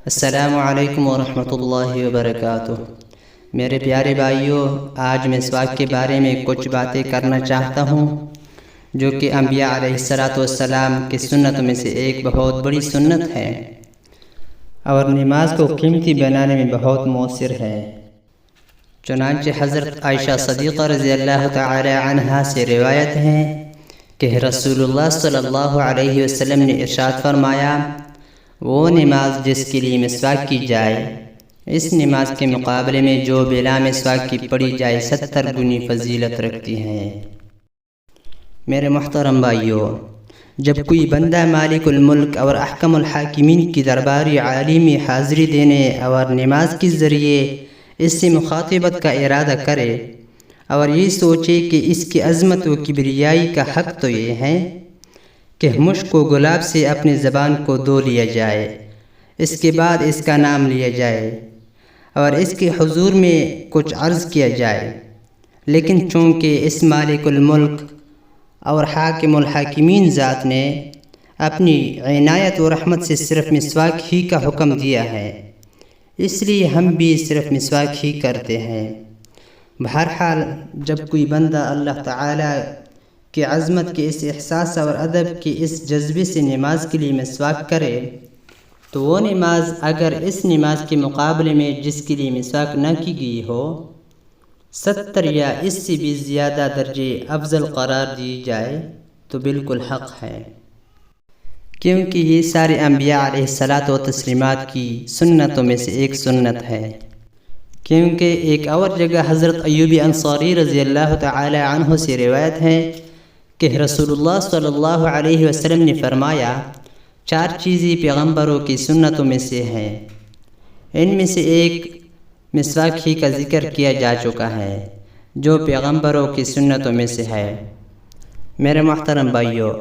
السلام علیکم ورحمۃ اللہ وبرکاتہ۔ میرے پیارے بھائیوں، آج میں مسواک کے بارے میں کچھ باتیں کرنا چاہتا ہوں جو کہ انبیاء علیہ السلام کی سنتوں میں سے ایک بہت بڑی سنت ہے اور نماز کو قیمتی بنانے میں بہت مؤثر ہے۔ چنانچہ حضرت عائشہ صدیقہ رضی اللہ تعالی عنہا سے روایت ہے کہ رسول اللہ صلی اللہ علیہ وسلم نے ارشاد فرمایا، وہ نماز جس کے لیے مسواک کی جائے، اس نماز کے مقابلے میں جو بلا مسواک کی پڑھی جائے 70 گنی فضیلت رکھتی ہے۔ میرے محترم بھائیوں، جب کوئی بندہ مالک الملک اور احکم الحاکمین کی درباری عالی میں حاضری دینے اور نماز کے ذریعے اس سے مخاطبت کا ارادہ کرے اور یہ سوچے کہ اس کی عظمت و کبریائی کا حق تو یہ ہے کہ مشک و گلاب سے اپنی زبان کو دھو لیا جائے، اس کے بعد اس کا نام لیا جائے اور اس کے حضور میں کچھ عرض کیا جائے، لیکن چونکہ اس مالک الملک اور حاکم الحاکمین ذات نے اپنی عنایت و رحمت سے صرف مسواک ہی کا حکم دیا ہے، اس لیے ہم بھی صرف مسواک ہی کرتے ہیں۔ بہرحال جب کوئی بندہ اللہ تعالی کی عظمت کے اس احساس اور ادب کے اس جذبے سے نماز کے لیے مسواک کرے تو وہ نماز اگر اس نماز کے مقابلے میں جس کے لیے مسواک نہ کی گئی ہو 70 یا اس سے بھی زیادہ درجے افضل قرار دی جائے تو بالکل حق ہے، کیونکہ یہ سارے انبیاء علیہ الصلاۃ والتسلیمات کی سنتوں میں سے ایک سنت ہے۔ کیونکہ ایک اور جگہ حضرت ایوب انصاری رضی اللہ تعالی عنہ سے روایت ہے کہ رسول اللہ صلی اللہ علیہ وسلم نے فرمایا، 4 چیزیں پیغمبروں کی سنتوں میں سے ہیں، ان میں سے ایک مسواک ہی کا ذکر کیا جا چکا ہے جو پیغمبروں کی سنتوں میں سے ہے۔ میرے محترم بھائیوں،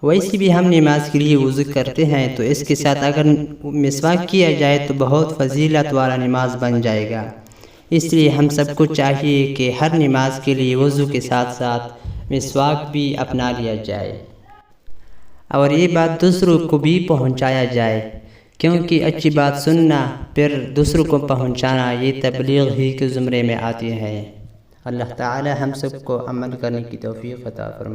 ویسے بھی ہم نماز کے لیے وضو کرتے ہیں تو اس کے ساتھ اگر مسواک کیا جائے تو بہت فضیلت والا نماز بن جائے گا، اس لیے ہم سب کو چاہیے کہ ہر نماز کے لیے وضو کے ساتھ ساتھ مسواک بھی اپنا لیا جائے اور یہ بات دوسروں کو بھی پہنچایا جائے، کیونکہ اچھی بات سننا پھر دوسروں کو پہنچانا یہ تبلیغ ہی کے زمرے میں آتی ہے۔ اللہ تعالی ہم سب کو عمل کرنے کی توفیق عطا فرمائے۔